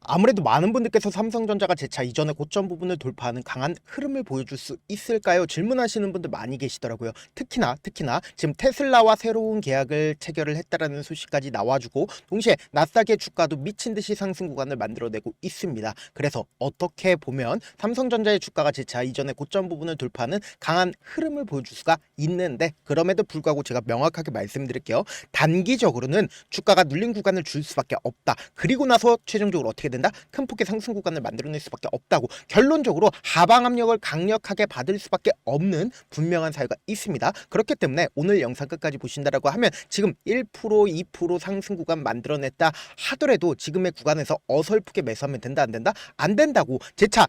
아무래도 많은 분들께서 삼성전자가 재차 이전의 고점 부분을 돌파하는 강한 흐름을 보여줄 수 있을까요? 질문하시는 분들 많이 계시더라고요. 특히나 지금 테슬라와 새로운 계약을 체결을 했다라는 소식까지 나와주고 동시에 나스닥의 주가도 미친 듯이 상승 구간을 만들어내고 있습니다. 그래서 어떻게 보면 삼성전자의 주가가 재차 이전의 고점 부분을 돌파하는 강한 흐름을 보여줄 수가 있는데, 그럼에도 불구하고 제가 명확하게 말씀드릴게요. 단기적으로는 주가가 눌린 구간을 줄 수밖에 없다. 그리고 나서 최종적으로 어떻게 된다? 큰 폭의 상승 구간을 만들어낼 수밖에 없다고. 결론적으로 하방 압력을 강력하게 받을 수밖에 없는 분명한 사유가 있습니다. 그렇기 때문에 오늘 영상 끝까지 보신다라고 하면 지금 1%, 2% 상승 구간 만들어냈다 하더라도 지금의 구간에서 어설프게 매수하면 된다, 안 된다? 안 된다고. 재차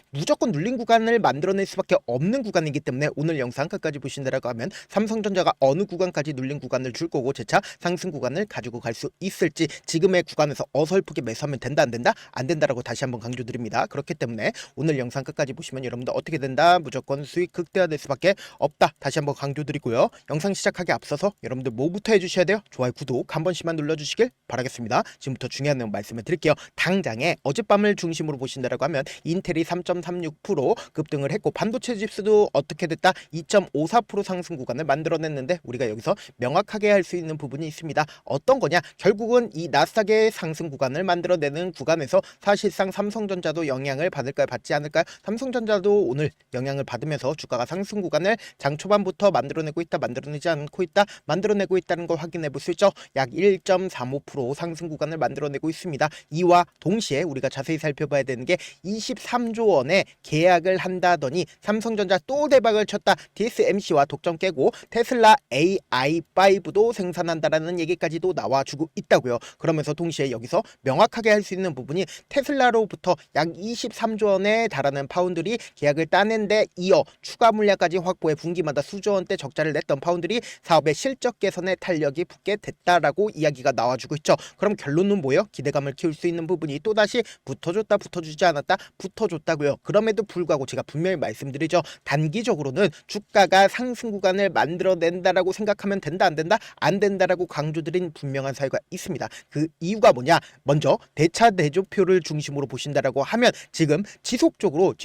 무조건 눌린 구간을 만들어낼 수밖에 없는 구간이기 때문에 오늘 영상 끝까지 보신다라고 하면 삼성전자가 어느 구간까지 눌린 구간을 줄 거고 재차 상승 구간을 가지고 갈 수 있을지, 지금의 구간에서 어설프게 매수하면 된다, 안 된다? 안 된다라고 다시 한번 강조드립니다. 그렇기 때문에 오늘 영상 끝까지 보시면 여러분들 어떻게 된다? 무조건 수익 극대화될 수밖에 없다. 다시 한번 강조드리고요. 영상 시작하기 앞서서 여러분들 뭐부터 해주셔야 돼요? 좋아요, 구독 한 번씩만 눌러주시길 바라겠습니다. 지금부터 중요한 내용 말씀을 드릴게요. 당장에 어젯밤을 중심으로 보신다라고 하면 인텔이 3.36% 급등을 했고 반도체 지수도 어떻게 됐다? 2.54% 상승 구간을 만들어냈는데, 우리가 여기서 명확하게 할 수 있는 부분이 있습니다. 어떤 거냐? 결국은 이 나스닥의 상승 구간을 만들어내는 구간에서 사실상 삼성전자도 영향을 받을까요? 받지 않을까요? 삼성전자도 오늘 영향을 받으면서 주가가 상승 구간을 장 초반부터 만들어내고 있다, 만들어내지 않고 있다, 만들어내고 있다는 걸 확인해 볼 수 있죠. 약 1.35% 상승 구간을 만들어내고 있습니다. 이와 동시에 우리가 자세히 살펴봐야 되는 게 23조 원의 계약을 한다더니 삼성전자 또 대박을 쳤다. TSMC와 독점 깨고 테슬라 AI5도 생산한다라는 얘기까지도 나와주고 있다고요. 그러면서 동시에 여기서 명확하게 할 수 있는 부분이 테슬라로부터 약 23조 원에 달하는 파운드리 계약을 따낸 데 이어 추가 물량까지 확보해 분기마다 수조 원대 적자를 냈던 파운드리 사업의 실적 개선에 탄력이 붙게 됐다라고 이야기가 나와주고 있죠. 그럼 결론은 뭐예요? 기대감을 키울 수 있는 부분이 또다시 붙어줬다, 붙어주지 않았다, 붙어줬다고요. 그럼에도 불구하고 제가 분명히 말씀드리죠. 단기적으로는 주가가 상승 구간을 만들어낸다라고 생각하면 된다, 안 된다? 안 된다라고 강조드린 분명한 사유가 있습니다. 그 이유가 뭐냐? 먼저 대차 대조표를 중심으로 보신다라고 하면 지금 지속적으로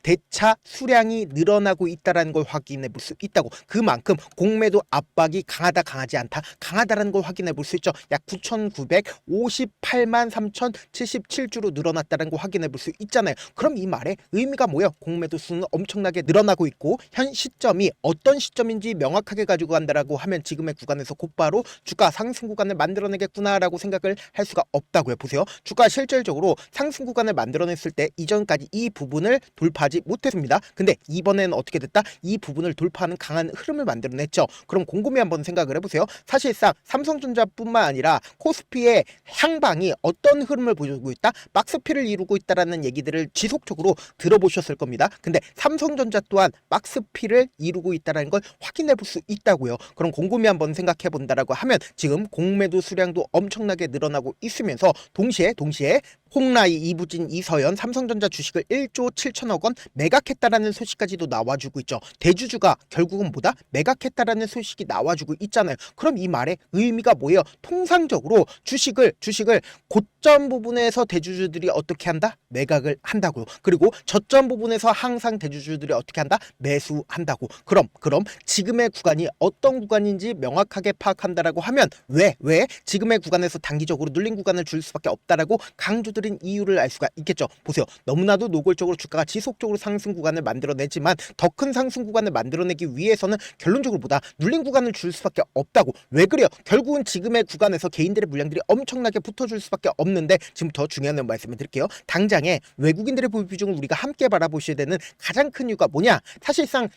대차 수량이 늘어나고 있다라는 걸 확인해 볼 수 있다고. 그만큼 공매도 압박이 강하다, 강하지 않다, 강하다라는 걸 확인해 볼 수 있죠. 약 9,958만 3,077주로 늘어났다는 걸 확인해 볼 수 있잖아요. 그럼 이 말의 의미가 뭐예요? 공매도 수는 엄청나게 늘어나고 있고 현 시점이 어떤 시점인지 명확하게 가지고 간다라고 하면 지금의 구간에서 곧바로 주가 상승 구간을 만들어내겠구나라고 생각을 할 수가 없다고요. 보세요. 주가 실질적으로 상승 구간을 만들어냈을 때 이전까지 이 부분을 돌파하지 못했습니다. 근데 이번에는 어떻게 됐다? 이 부분을 돌파하는 강한 흐름을 만들어냈죠. 그럼 곰곰이 한번 생각을 해보세요. 사실상 삼성전자뿐만 아니라 코스피의 향방이 어떤 흐름을 보여주고 있다? 박스피를 이루고 있다라는 얘기들을 지속적으로 들어보셨을 겁니다. 근데 삼성전자 또한 박스피를 이루고 있다는 걸 확인해 볼 수 있다고요. 그럼 곰곰이 한번 생각해 본다라고 하면 지금 공매도 수량도 엄청나게 늘어나고 있으면서 동시에 홍라이, 이부진, 이서연 삼성전자 주식을 1조 7천억 원 매각했다라는 소식까지도 나와주고 있죠. 대주주가 결국은 뭐다? 매각했다라는 소식이 나와주고 있잖아요. 그럼 이 말의 의미가 뭐예요? 통상적으로 주식을 고점 부분에서 대주주들이 어떻게 한다? 매각을 한다고요. 그리고 저점 부분에서 항상 대주주들이 어떻게 한다? 매수한다고. 그럼 지금의 구간이 어떤 구간인지 명확하게 파악한다라고 하면 왜 지금의 구간에서 단기적으로 눌린 구간을 줄 수밖에 없다라고 강조드린 이유를 알 수가 있겠죠. 보세요. 너무나도 노골적으로 주가가 지속적으로 상승 구간을 만들어내지만 더 큰 상승 구간을 만들어내기 위해서는 결론적으로 보다 눌린 구간을 줄 수밖에 없다고. 왜 그래요? 결국은 지금의 구간에서 개인들의 물량들이 엄청나게 붙어줄 수밖에 없는데, 지금부터 중요한 말씀을 드릴게요. 당장에 외국인들의 보유 비중을 우리가 함께 바라보셔야 되는 가장 큰 이유가 뭐냐? 사실상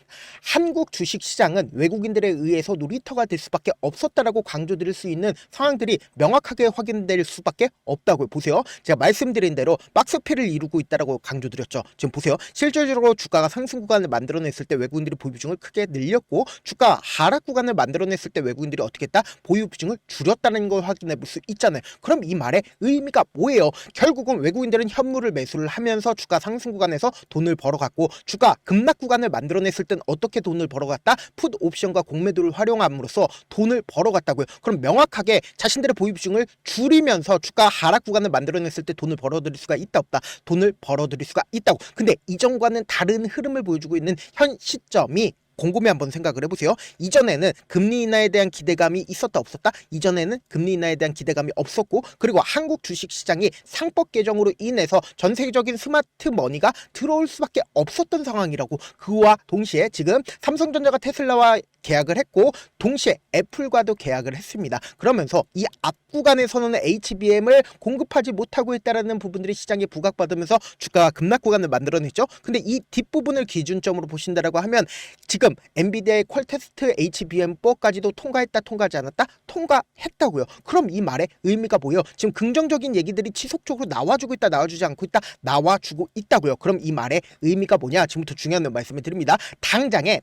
한국 주식 시장은 외국인들에 의해서 놀이터가 될 수밖에 없었다라고 강조드릴 수 있는 상황들이 명확하게 확인될 수밖에 없다고요. 보세요. 제가 말씀드린 대로 박스피를 이루고 있다라고 강조드렸죠. 지금 보세요. 실질적으로 주가가 상승 구간을 만들어냈을 때 외국인들이 보유 비중을 크게 늘렸고, 주가 하락 구간을 만들어냈을 때 외국인들이 어떻게 했다? 보유 비중을 줄였다는 걸 확인해 볼 수 있잖아요. 그럼 이 말의 의미가 뭐예요? 결국은 외국인들은 현물을 매수를 하면서 주가 상승 구간에서 돈을 벌어갔고, 주가 급락 구간을 만들어냈을 땐 어떻게 돈을 벌어갔다? 풋 옵션과 공매도를 활용함으로써 돈을 벌어갔다고요. 그럼 명확하게 자신들의 보유 비중을 줄이면서 주가 하락 구간을 만들어냈을 때 돈을 벌어들일 수가 있다 없다? 돈을 벌어들일 수가 있다고. 근데 이전과는 다른 흐름을 보여주고 있는 현 시점이 곰곰이 한번 생각을 해보세요. 이전에는 금리 인하에 대한 기대감이 있었다 없었다? 이전에는 금리 인하에 대한 기대감이 없었고, 그리고 한국 주식시장이 상법 개정으로 인해서 전 세계적인 스마트 머니가 들어올 수밖에 없었던 상황이라고. 그와 동시에 지금 삼성전자가 테슬라와 계약을 했고 동시에 애플과도 계약을 했습니다. 그러면서 이 앞 구간에서는 HBM을 공급하지 못하고 있다는 부분들이 시장에 부각받으면서 주가가 급락 구간을 만들어냈죠. 근데 이 뒷부분을 기준점으로 보신다라고 하면 지금 엔비디아의 퀄테스트 HBM4까지도 통과했다 통과하지 않았다? 통과했다고요. 그럼 이 말의 의미가 뭐예요? 지금 긍정적인 얘기들이 지속적으로 나와주고 있다 나와주지 않고 있다 나와주고 있다고요. 그럼 이 말의 의미가 뭐냐? 지금부터 중요한 말씀을 드립니다. 당장에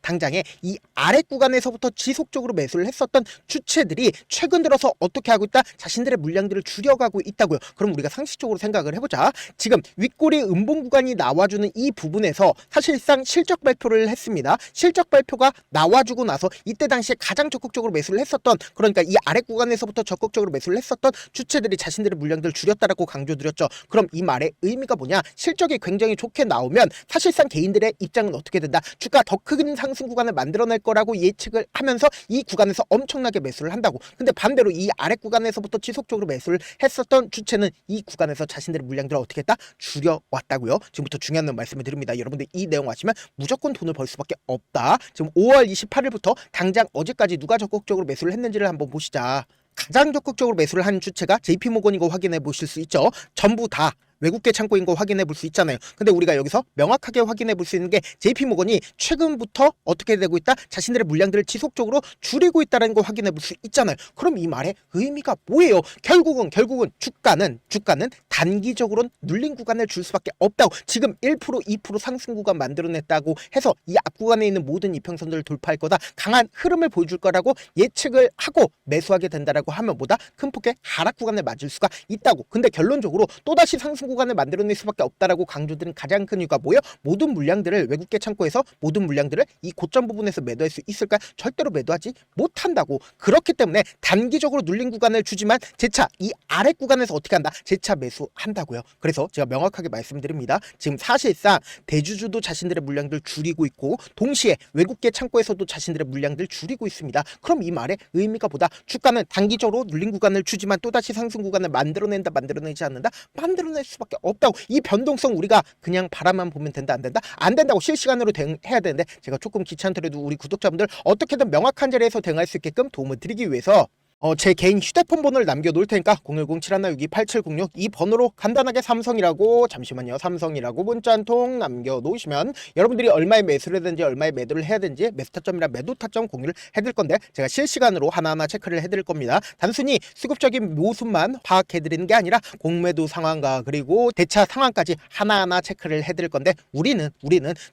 이 아래 구간에서부터 지속적으로 매수를 했었던 주체들이 최근 들어서 어떻게 하고 있다? 자신들의 물량들을 줄여가고 있다고요. 그럼 우리가 상식적으로 생각을 해보자. 지금 윗꼬리 음봉 구간이 나와주는 이 부분에서 사실상 실적 발표를 했습니다. 실적 발표가 나와주고 나서 이때 당시에 가장 적극적으로 매수를 했었던, 그러니까 이 아래 구간에서부터 적극적으로 매수를 했었던 주체들이 자신들의 물량들을 줄였다라고 강조드렸죠. 그럼 이 말의 의미가 뭐냐? 실적이 굉장히 좋게 나오면 사실상 개인들의 입장은 어떻게 된다? 주가 더 큰 상승 구간을 만들어낼 거라고 예측을 하면서 이 구간에서 엄청나게 매수를 한다고. 근데 반대로 이 아래 구간에서부터 지속적으로 매수를 했었던 주체는 이 구간에서 자신들의 물량들을 어떻게 했다? 줄여왔다고요. 지금부터 중요한 말씀을 드립니다. 여러분들 이 내용 아시면 무조건 돈을 벌 수밖에 없다. 지금 5월 28일부터 당장 어제까지 누가 적극적으로 매수를 했는지를 한번 보시자. 가장 적극적으로 매수를 한 주체가 JP모건인 거 확인해 보실 수 있죠. 전부 다 외국계 창고인 거 확인해 볼 수 있잖아요. 근데 우리가 여기서 명확하게 확인해 볼 수 있는 게 JP모건이 최근부터 어떻게 되고 있다? 자신들의 물량들을 지속적으로 줄이고 있다는 걸 확인해 볼 수 있잖아요. 그럼 이 말의 의미가 뭐예요? 결국은 주가는 단기적으로는 눌린 구간을 줄 수밖에 없다고. 지금 1% 2% 상승 구간 만들어냈다고 해서 이 앞 구간에 있는 모든 이평선들을 돌파할 거다, 강한 흐름을 보여줄 거라고 예측을 하고 매수하게 된다라고 하면 보다 큰 폭의 하락 구간을 맞을 수가 있다고. 근데 결론적으로 또다시 상승 구간을 만들어낼 수밖에 없다라고 강조드린 가장 큰 이유가 뭐예요? 모든 물량들을 외국계 창고에서 모든 물량들을 이 고점 부분에서 매도할 수 있을까? 절대로 매도하지 못한다고. 그렇기 때문에 단기적으로 눌린 구간을 주지만 재차 이 아래 구간에서 어떻게 한다? 재차 매수한다고요. 그래서 제가 명확하게 말씀드립니다. 지금 사실상 대주주도 자신들의 물량들 줄이고 있고 동시에 외국계 창고에서도 자신들의 물량들 줄이고 있습니다. 그럼 이 말의 의미가 보다 주가는 단기적으로 눌린 구간을 주지만 또다시 상승 구간을 만들어낸다 만들어내지 않는다? 만들어낼 수밖에 없다고. 이 변동성 우리가 그냥 바라만 보면 된다 안 된다? 안 된다고. 실시간으로 해야 되는데 제가 조금 귀찮더라도 우리 구독자분들 어떻게든 명확한 자리에서 대응할 수 있게끔 도움을 드리기 위해서 제 개인 휴대폰 번호를 남겨놓을 테니까 010-7162-8706 이 번호로 간단하게 삼성이라고, 잠시만요, 삼성이라고 문자 한 통 남겨놓으시면 여러분들이 얼마에 매수를 해야 되는지 얼마에 매도를 해야 되는지 매수 타점이랑 매도 타점 공유를 해드릴 건데 제가 실시간으로 하나하나 체크를 해드릴 겁니다. 단순히 수급적인 모습만 파악해드리는 게 아니라 공매도 상황과 그리고 대차 상황까지 하나하나 체크를 해드릴 건데 우리는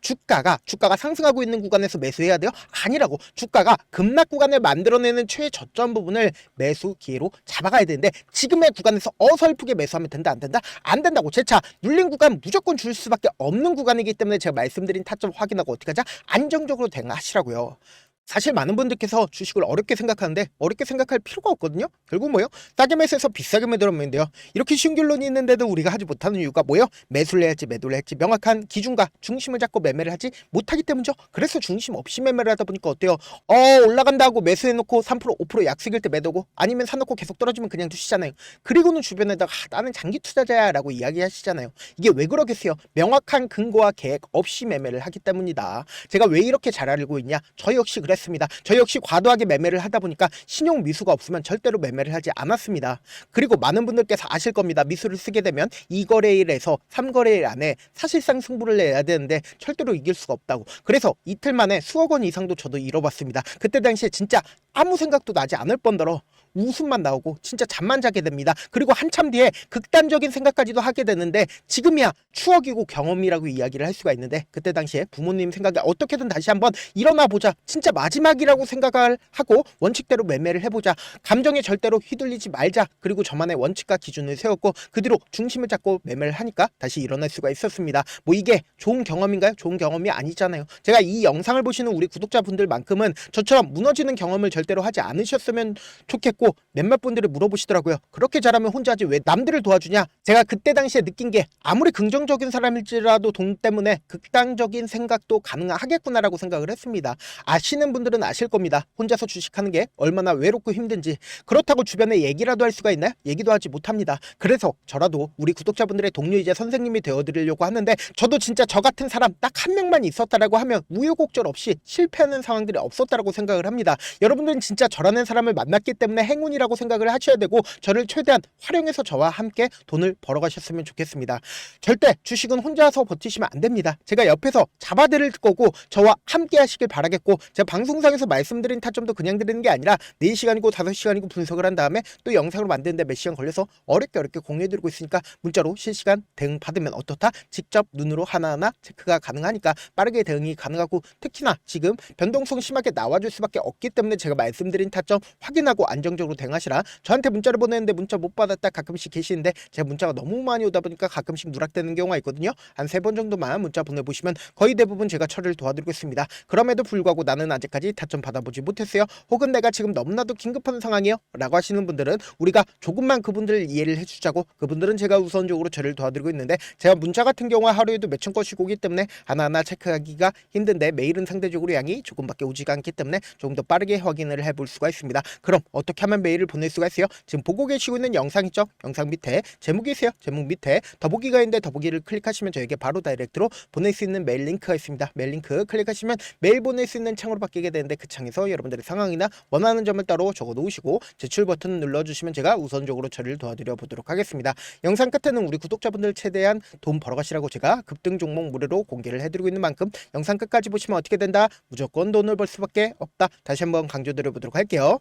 주가가 상승하고 있는 구간에서 매수해야 돼요? 아니라고. 주가가 급락 구간을 만들어내는 최저점 부분을 매수 기회로 잡아가야 되는데 지금의 구간에서 어설프게 매수하면 된다 안 된다? 안 된다고. 재차 눌린 구간 무조건 줄 수밖에 없는 구간이기 때문에 제가 말씀드린 타점 확인하고 어떻게 하자? 안정적으로 대응하시라고요. 사실 많은 분들께서 주식을 어렵게 생각하는데 어렵게 생각할 필요가 없거든요. 결국 뭐예요? 싸게 매수해서 비싸게 매도하면 돼요. 이렇게 쉬운 결론이 있는데도 우리가 하지 못하는 이유가 뭐예요? 매수를 해야지 매도를 했지 명확한 기준과 중심을 잡고 매매를 하지 못하기 때문이죠. 그래서 중심 없이 매매를 하다 보니까 어때요? 올라간다 하고 매수해놓고 3% 5% 약속일 때 매도고 아니면 사놓고 계속 떨어지면 그냥 두시잖아요. 그리고는 주변에다가 나는 장기 투자자야 라고 이야기하시잖아요. 이게 왜 그러겠어요? 명확한 근거와 계획 없이 매매를 하기 때문이다. 제가 왜 이렇게 잘 알고 있냐? 저 역시 그랬습니다. 저 역시 과도하게 매매를 하다 보니까 신용 미수가 없으면 절대로 매매를 하지 않았습니다. 그리고 많은 분들께서 아실 겁니다. 미수를 쓰게 되면 2거래일에서 3거래일 안에 사실상 승부를 내야 되는데 절대로 이길 수가 없다고. 그래서 이틀 만에 수억 원 이상도 저도 잃어봤습니다. 그때 당시에 진짜 아무 생각도 나지 않을 뻔더러 웃음만 나오고 진짜 잠만 자게 됩니다. 그리고 한참 뒤에 극단적인 생각까지도 하게 되는데 지금이야 추억이고 경험이라고 이야기를 할 수가 있는데 그때 당시에 부모님 생각에 어떻게든 다시 한번 일어나 보자, 진짜 마지막이라고 생각을 하고 원칙대로 매매를 해보자, 감정에 절대로 휘둘리지 말자, 그리고 저만의 원칙과 기준을 세웠고 그 뒤로 중심을 잡고 매매를 하니까 다시 일어날 수가 있었습니다. 뭐 이게 좋은 경험인가요? 좋은 경험이 아니잖아요. 제가 이 영상을 보시는 우리 구독자분들만큼은 저처럼 무너지는 경험을 절대로 하지 않으셨으면 좋겠고 했고 몇몇 분들이 물어보시더라고요. 그렇게 잘하면 혼자 하지 왜 남들을 도와주냐? 제가 그때 당시에 느낀 게 아무리 긍정적인 사람일지라도 돈 때문에 극단적인 생각도 가능하겠구나라고 생각을 했습니다. 아시는 분들은 아실 겁니다. 혼자서 주식하는 게 얼마나 외롭고 힘든지. 그렇다고 주변에 얘기라도 할 수가 있나요? 얘기도 하지 못합니다. 그래서 저라도 우리 구독자분들의 동료이자 선생님이 되어드리려고 하는데, 저도 진짜 저 같은 사람 딱 한 명만 있었다라고 하면 우여곡절 없이 실패하는 상황들이 없었다라고 생각을 합니다. 여러분들은 진짜 저라는 사람을 만났기 때문에 행운이라고 생각을 하셔야 되고, 저를 최대한 활용해서 저와 함께 돈을 벌어가셨으면 좋겠습니다. 절대 주식은 혼자서 버티시면 안 됩니다. 제가 옆에서 잡아드릴 거고 저와 함께 하시길 바라겠고, 제가 방송상에서 말씀드린 타점도 그냥 드리는 게 아니라 4시간이고 5시간이고 분석을 한 다음에 또 영상으로 만드는데 몇 시간 걸려서 어렵게 공유해드리고 있으니까 문자로 실시간 대응 받으면 어떻다? 직접 눈으로 하나하나 체크가 가능하니까 빠르게 대응이 가능하고, 특히나 지금 변동성 심하게 나와줄 수밖에 없기 때문에 제가 말씀드린 타점 확인하고 안정적으로 대응하시라. 저한테 문자를 보내는데 문자 못 받았다 가끔씩 계시는데, 제가 문자가 너무 많이 오다 보니까 가끔씩 누락되는 경우가 있거든요. 한 3번 정도만 문자 보내보시면 거의 대부분 제가 처리를 도와드리고 있습니다. 그럼에도 불구하고 나는 아직까지 타점 받아보지 못했어요, 혹은 내가 지금 너무나도 긴급한 상황이요 라고 하시는 분들은 우리가 조금만 그분들을 이해를 해주자고, 그분들은 제가 우선적으로 저를 도와드리고 있는데, 제가 문자 같은 경우에 하루에도 몇천 건씩 오기 때문에 하나하나 체크하기가 힘든데, 메일은 상대적으로 양이 조금밖에 오지가 않기 때문에 조금 더 빠르게 확인을 해볼 수가 있습니다. 그럼 어떻게 하면 메일을 보낼 수가 있어요? 지금 보고 계시고 있는 영상 있죠? 영상 밑에 제목이 있어요. 제목 밑에 더보기가 있는데 더보기를 클릭하시면 저에게 바로 다이렉트로 보낼 수 있는 메일 링크가 있습니다. 메일 링크 클릭하시면 메일 보낼 수 있는 창으로 바뀌게 되는데, 그 창에서 여러분들의 상황이나 원하는 점을 따로 적어 놓으시고 제출 버튼 눌러주시면 제가 우선적으로 처리를 도와드려 보도록 하겠습니다. 영상 끝에는 우리 구독자분들 최대한 돈 벌어가시라고 제가 급등 종목 무료로 공개를 해드리고 있는 만큼 영상 끝까지 보시면 어떻게 된다? 무조건 돈을 벌 수밖에 없다. 다시 한번 강조드려 보도록 할게요.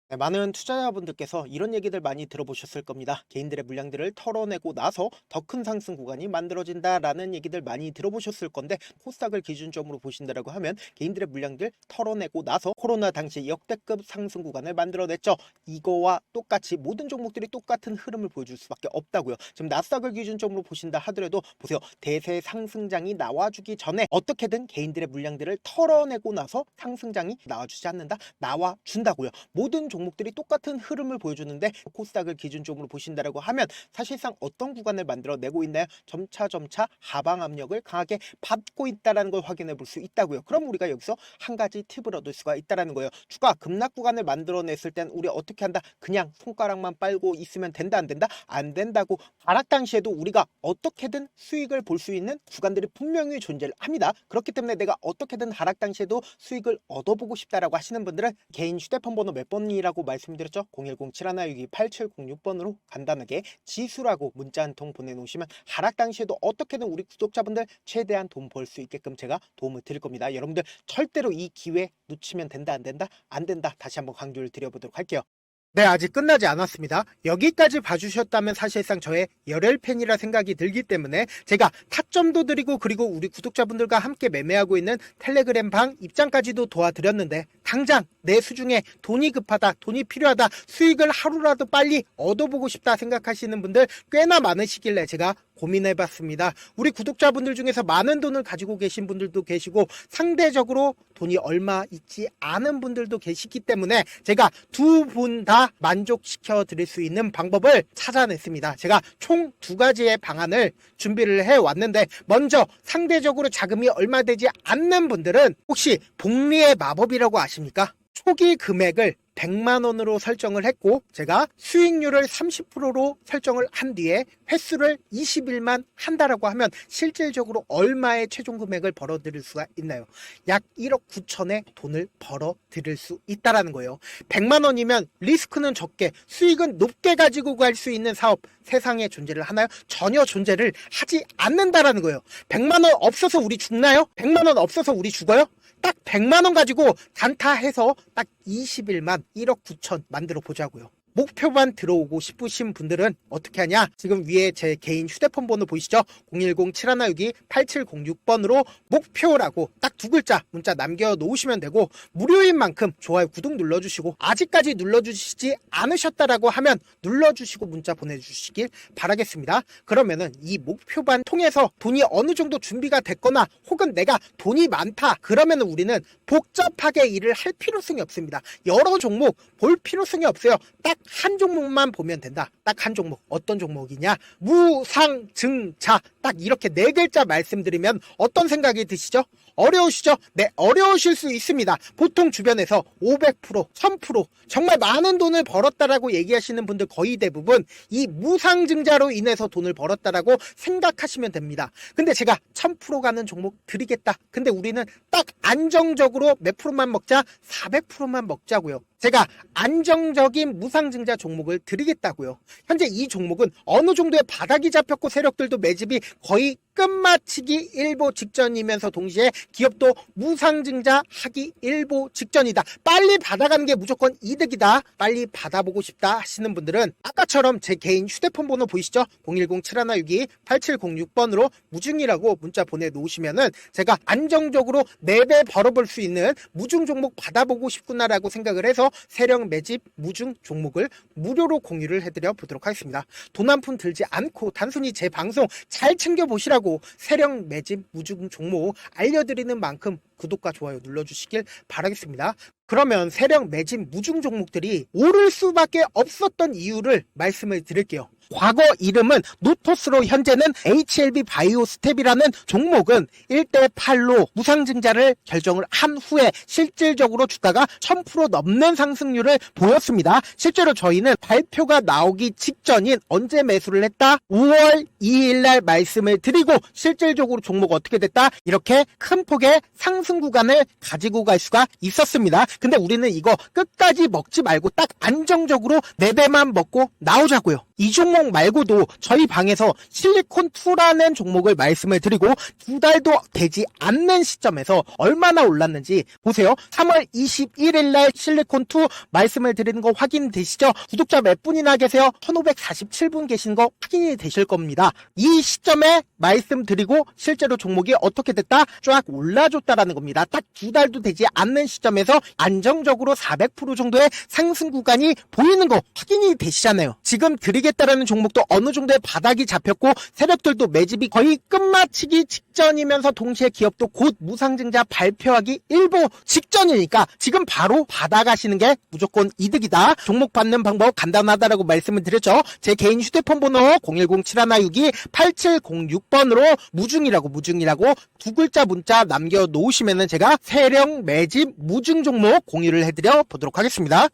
네, 많은 투자자분들께서 이런 얘기들 많이 들어보셨을 겁니다. 개인들의 물량들을 털어내고 나서 더 큰 상승 구간이 만들어진다라는 얘기들 많이 들어보셨을 건데, 코스닥을 기준점으로 보신다라고 하면 개인들의 물량들 털어내고 나서 코로나 당시 역대급 상승 구간을 만들어냈죠. 이거와 똑같이 모든 종목들이 똑같은 흐름을 보여줄 수밖에 없다고요. 지금 나스닥을 기준점으로 보신다 하더라도 보세요. 대세 상승장이 나와주기 전에 어떻게든 개인들의 물량들을 털어내고 나서 상승장이 나와주지 않는다? 나와준다고요. 모든 종목들이 똑같은 흐름을 보여주는데, 코스닥을 기준점으로 보신다라고 하면 사실상 어떤 구간을 만들어내고 있나요? 점차 하방 압력을 강하게 받고 있다는 걸 확인해 볼 수 있다고요. 그럼 우리가 여기서 한 가지 팁을 얻을 수가 있다는 거예요. 주가 급락 구간을 만들어냈을 땐 우리 어떻게 한다? 그냥 손가락만 빨고 있으면 된다? 안 된다? 안 된다고. 하락 당시에도 우리가 어떻게든 수익을 볼 수 있는 구간들이 분명히 존재를 합니다. 그렇기 때문에 내가 어떻게든 하락 당시에도 수익을 얻어보고 싶다라고 하시는 분들은 개인 휴대폰 번호 몇 번이라고 말씀드렸죠? 010-7162-8706번으로 간단하게 지수라고 문자 한 통 보내놓으시면 하락 당시에도 어떻게든 우리 구독자분들 최대한 돈 벌 수 있게끔 제가 도움을 드릴 겁니다. 여러분들 절대로 이 기회 놓치면 된다? 안 된다? 안 된다. 다시 한번 강조를 드려보도록 할게요. 네, 아직 끝나지 않았습니다. 여기까지 봐주셨다면 사실상 저의 열혈 팬이라 생각이 들기 때문에 제가 타점도 드리고, 그리고 우리 구독자분들과 함께 매매하고 있는 텔레그램 방 입장까지도 도와드렸는데, 당장 내 수중에 돈이 급하다, 돈이 필요하다, 수익을 하루라도 빨리 얻어보고 싶다 생각하시는 분들 꽤나 많으시길래 제가 고민해봤습니다. 우리 구독자분들 중에서 많은 돈을 가지고 계신 분들도 계시고, 상대적으로 돈이 얼마 있지 않은 분들도 계시기 때문에 제가 두 분 다 만족시켜 드릴 수 있는 방법을 찾아냈습니다. 제가 총 2가지의 방안을 준비를 해왔는데, 먼저 상대적으로 자금이 얼마 되지 않는 분들은 혹시 복리의 마법이라고 아십니까? 초기 금액을 100만원으로 설정을 했고, 제가 수익률을 30%로 설정을 한 뒤에 횟수를 20일만 한다라고 하면 실질적으로 얼마의 최종 금액을 벌어들일 수가 있나요? 약 1억 9천의 돈을 벌어들일 수 있다라는 거예요. 100만원이면 리스크는 적게 수익은 높게 가지고 갈 수 있는 사업, 세상에 존재를 하나요? 전혀 존재를 하지 않는다라는 거예요. 100만원 없어서 우리 죽나요? 100만원 없어서 우리 죽어요? 딱 100만원 가지고 단타해서 딱 20일만 1억 9천 만들어 보자고요. 목표만 들어오고 싶으신 분들은 어떻게 하냐? 지금 위에 제 개인 휴대폰 번호 보이시죠? 010-7162-8706번으로 목표라고 딱 두 글자 문자 남겨놓으시면 되고, 무료인 만큼 좋아요, 구독 눌러주시고, 아직까지 눌러주시지 않으셨다라고 하면 눌러주시고 문자 보내주시길 바라겠습니다. 그러면은 이 목표반 통해서 돈이 어느 정도 준비가 됐거나 혹은 내가 돈이 많다 그러면은 우리는 복잡하게 일을 할 필요성이 없습니다. 여러 종목 볼 필요성이 없어요. 딱 한 종목만 보면 된다. 딱 한 종목. 어떤 종목이냐? 무상증자. 딱 이렇게 네 글자 말씀드리면 어떤 생각이 드시죠? 어려우시죠? 네, 어려우실 수 있습니다. 보통 주변에서 500%, 1000% 정말 많은 돈을 벌었다라고 얘기하시는 분들 거의 대부분 이 무상증자로 인해서 돈을 벌었다라고 생각하시면 됩니다. 근데 제가 1000% 가는 종목 드리겠다. 근데 우리는 딱 안정적으로 몇 프로만 먹자? 400%만 먹자고요. 제가 안정적인 무상증자 종목을 드리겠다고요. 현재 이 종목은 어느 정도의 바닥이 잡혔고 세력들도 매집이 거의 끝마치기 일보 직전이면서 동시에 기업도 무상증자 하기 일보 직전이다. 빨리 받아가는 게 무조건 이득이다. 빨리 받아보고 싶다 하시는 분들은 아까처럼 제 개인 휴대폰 번호 보이시죠? 010-7162-8706번으로 무중이라고 문자 보내놓으시면은 제가 안정적으로 4배 벌어볼 수 있는 무중 종목 받아보고 싶구나라고 생각을 해서 세력 매집 무중 종목을 무료로 공유를 해드려 보도록 하겠습니다. 돈 한 푼 들지 않고 단순히 제 방송 잘 챙겨보시라고 세력 매집 무중 종목 알려드리는 만큼 구독과 좋아요 눌러주시길 바라겠습니다. 그러면 세력 매집 무중 종목들이 오를 수밖에 없었던 이유를 말씀을 드릴게요. 과거 이름은 노토스로 현재는 HLB 바이오스텝이라는 종목은 1대8로 무상증자를 결정을 한 후에 실질적으로 주가가 1000% 넘는 상승률을 보였습니다. 실제로 저희는 발표가 나오기 직전인 언제 매수를 했다? 5월 2일날 말씀을 드리고 실질적으로 종목 어떻게 됐다? 이렇게 큰 폭의 상승 구간을 가지고 갈 수가 있었습니다. 근데 우리는 이거 끝까지 먹지 말고 딱 안정적으로 4배만 먹고 나오자고요. 이 종목 말고도 저희 방에서 실리콘2라는 종목을 말씀을 드리고 2달도 되지 않는 시점에서 얼마나 올랐는지 보세요. 3월 21일 날 실리콘2 말씀을 드리는 거 확인되시죠? 구독자 몇 분이나 계세요? 1547분 계신 거 확인이 되실 겁니다. 이 시점에 말씀드리고 실제로 종목이 어떻게 됐다? 쫙 올라줬다라는 겁니다. 딱 2달도 되지 않는 시점에서 안정적으로 400% 정도의 상승 구간이 보이는 거 확인이 되시잖아요. 지금 드리겠다라는 종목도 어느 정도의 바닥이 잡혔고 세력들도 매집이 거의 끝마치기 직전이면서 동시에 기업도 곧 무상증자 발표하기 일보 직전이니까 지금 바로 받아가시는 게 무조건 이득이다. 종목 받는 방법 간단하다라고 말씀을 드렸죠. 제 개인 휴대폰 번호 010-7162-8706번으로 무중이라고 두 글자 문자 남겨놓으시면은 제가 세력 매집 무중 종목 공유를 해드려 보도록 하겠습니다.